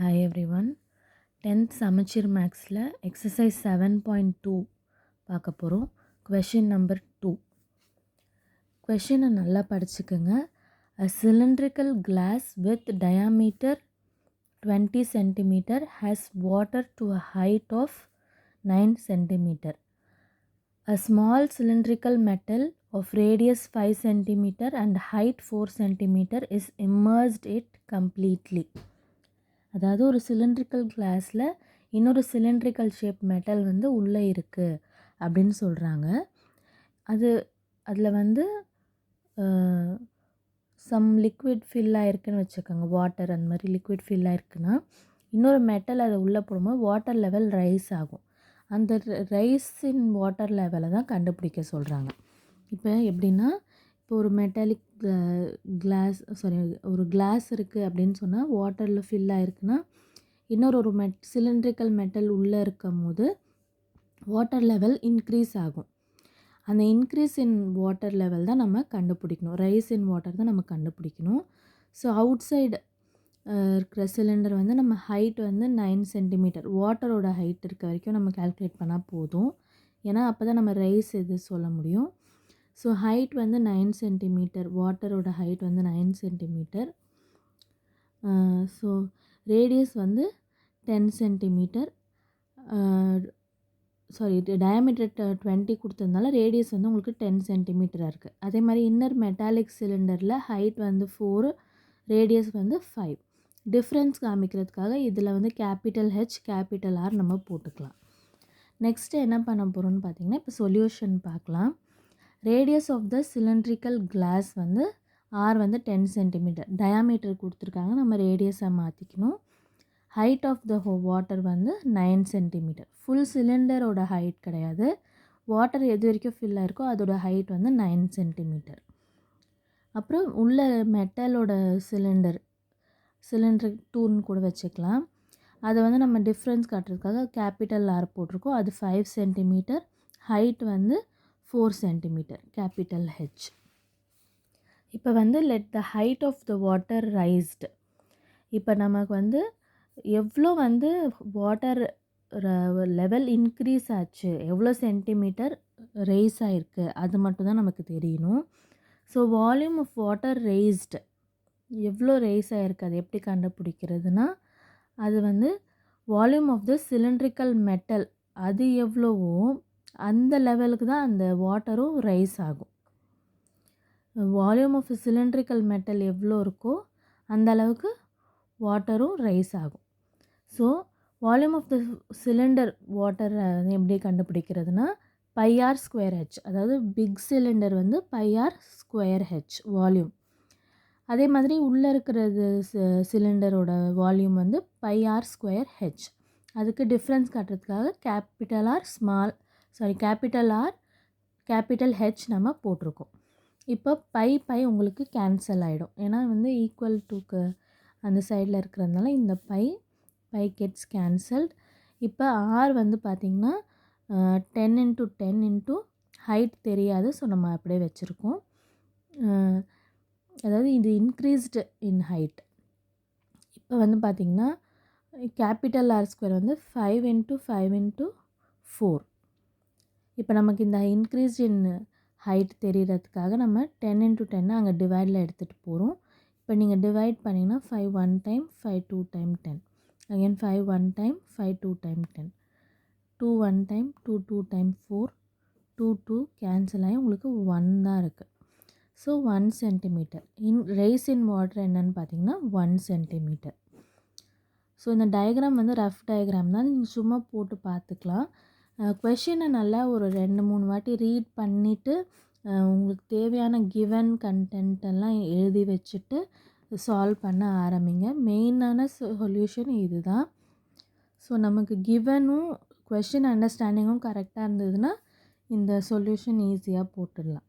Hi everyone. 10th சமச்சீர் மேக்ஸில் exercise 7.2 பார்க்க போகிறோம். Question number 2. கொஷினை நல்லா படிச்சுக்கோங்க. A cylindrical glass with diameter 20 cm has water to a height of 9 cm. A small cylindrical metal of radius 5 cm and height 4 cm is immersed it completely. அதாவது ஒரு cylindrical கிளாஸில் இன்னொரு cylindrical shape metal வந்து உள்ளே இருக்குது அப்படின்னு சொல்கிறாங்க. அதில் வந்து சம் லிக்விட் ஃபில் ஆகிருக்குன்னு வச்சுக்கோங்க. வாட்டர் அந்த மாதிரி லிக்விட் ஃபில் ஆகிருக்குன்னா இன்னொரு மெட்டல் அதை உள்ளே போடும்போது வாட்டர் லெவல் ரைஸ் ஆகும். அந்த ரைஸ் இன் வாட்டர் லெவலை தான் கண்டுபிடிக்க சொல்கிறாங்க. இப்போ எப்படின்னா, இப்போ ஒரு மெட்டாலிக் ஒரு கிளாஸ் இருக்குது அப்படின்னு சொன்னால் வாட்டரில் ஃபில் ஆகிருக்குன்னா இன்னொரு சிலிண்ட்ரிக்கல் மெட்டல் உள்ளே இருக்கும் போது வாட்டர் லெவல் இன்க்ரீஸ் ஆகும். அந்த இன்க்ரீஸ் இன் வாட்டர் லெவல் தான் நம்ம கண்டுபிடிக்கணும். ரைஸ் இன் வாட்டர் தான் நம்ம கண்டுபிடிக்கணும். ஸோ அவுட் சைடு இருக்கிற சிலிண்டர் வந்து நம்ம ஹைட் வந்து 9 சென்டிமீட்டர், வாட்டரோட ஹைட் இருக்க வரைக்கும் நம்ம கால்குலேட் பண்ணால் போதும். ஏன்னா அப்போ தான் நம்ம ரைஸ் இது சொல்ல முடியும். ஸோ ஹைட் வந்து 9 சென்டிமீட்டர், வாட்டரோட ஹைட் வந்து 9 சென்டிமீட்டர். ஸோ ரேடியஸ் வந்து 10 சென்டிமீட்டர். டயாமீட்டர் 20 கொடுத்ததுனால ரேடியஸ் வந்து உங்களுக்கு 10 சென்டிமீட்டராக இருக்குது. அதே மாதிரி இன்னர் மெட்டாலிக் சிலிண்டரில் ஹைட் வந்து 4, ரேடியஸ் வந்து 5. டிஃப்ரென்ஸ் காமிக்கிறதுக்காக இதில் வந்து கேபிட்டல் ஹெச் கேபிட்டல் ஆர் நம்ம போட்டுக்கலாம். நெக்ஸ்ட்டு என்ன பண்ண போகிறோம்னு பார்த்தீங்கன்னா, இப்போ சொல்யூஷன் பார்க்கலாம். Radius of the cylindrical glass வந்து ஆர் வந்து 10 சென்டிமீட்டர், டயாமீட்டர் கொடுத்துருக்காங்க, நம்ம ரேடியஸை மாற்றிக்கணும். ஹைட் ஆஃப் த வாட்டர் வந்து 9 சென்டிமீட்டர். ஃபுல் சிலிண்டரோட ஹைட் கிடையாது, வாட்டர் எது வரைக்கும் ஃபில் ஆயிருக்கோ அதோட ஹைட் வந்து 9 சென்டிமீட்டர். அப்புறம் உள்ள மெட்டலோட சிலிண்டர் 2ன்னு கூட வச்சுக்கலாம். அதை வந்து நம்ம டிஃப்ரென்ஸ் காட்டுறதுக்காக கேபிட்டல் ஆர் போட்டிருக்கோம். அது 5 சென்டிமீட்டர், ஹைட் வந்து 4 சென்டிமீட்டர், கேபிட்டல் ஹெச். இப்போ வந்து let the height of the water raised. இப்போ நமக்கு வந்து எவ்வளோ வந்து வாட்டர் லெவல் இன்க்ரீஸ் ஆச்சு, எவ்வளோ சென்டிமீட்டர் ரைஸ் ஆகிருக்கு அது மட்டும் தான் நமக்கு தெரியணும். So volume of water raised எவ்வளோ ரைஸ் ஆகிருக்கு அது எப்படி கண்டுபிடிக்கிறதுனா, அது வந்து volume of the cylindrical metal அது எவ்வளவோ அந்த லெவலுக்கு தான் அந்த வாட்டரும் ரைஸ் ஆகும். வால்யூம் ஆஃப் சிலிண்ட்ரிக்கல் மெட்டல் எவ்வளோ இருக்கோ அந்த அளவுக்கு வாட்டரும் ரைஸ் ஆகும். So volume of the cylinder water எப்படி கண்டுபிடிக்கிறதுனா πr ஸ்கொயர் ஹெச், அதாவது பிக் சிலிண்டர் வந்து πr ஸ்கொயர் ஹெச் வால்யூம். அதே மாதிரி உள்ளே இருக்கிறது சிலிண்டரோட வால்யூம் வந்து πr ஸ்கொயர் ஹெச். அதுக்கு டிஃப்ரென்ஸ் காட்டுறதுக்காக கேபிட்டல் ஆர் கேபிட்டல் ஹெச் நம்ம போட்டிருக்கோம். இப்போ பை உங்களுக்கு கேன்சல் ஆகிடும், ஏன்னா வந்து ஈக்குவல் டுக்கு அந்த சைடில் இருக்கிறதுனால இந்த பை கெட்ஸ் கேன்சல்ட். இப்போ ஆர் வந்து பார்த்திங்கன்னா 10 × 10 × ஹைட் தெரியாது, ஸோ நம்ம அப்படியே வச்சுருக்கோம். அதாவது இது இன்க்ரீஸ்டு இன் ஹைட். இப்போ வந்து பார்த்திங்கன்னா கேபிட்டல் ஆர் ஸ்கொயர் வந்து 5 × 5 × 4. இப்போ நமக்கு இந்த இன்க்ரீஸ் இன் ஹைட் தெரிகிறதுக்காக நம்ம 10 × 10 அங்கே டிவைடில் எடுத்துகிட்டு போகிறோம். இப்போ நீங்கள் டிவைட் பண்ணிங்கன்னா 5 1 time, 5 2 time 10, again 5 1 time, 5 2 time 10, 2 1 time, 2 2 time 4, 2 2 cancel ஆகி உங்களுக்கு 1 தான் இருக்குது. So 1 centimetre rice in water என்னன்னு பார்த்தீங்கன்னா 1 சென்டிமீட்டர். ஸோ இந்த டயக்ராம் வந்து ரஃப் டயக்ராம் தான், நீங்கள் சும்மா போட்டு பார்த்துக்கலாம். கொஷினை நல்லா ஒரு 2-3 வாட்டி ரீட் பண்ணிவிட்டு உங்களுக்கு தேவையான கிவன் கண்டென்ட் எல்லாம் எழுதி வச்சுட்டு சால்வ் பண்ண ஆரம்பிங்க. மெயினான சொல்யூஷன் இது தான். ஸோ நமக்கு கிவனும் கொஷின் அண்டர்ஸ்டாண்டிங்கும் கரெக்டாக இருந்ததுன்னா இந்த சொல்யூஷன் ஈஸியாக போட்டுடலாம்.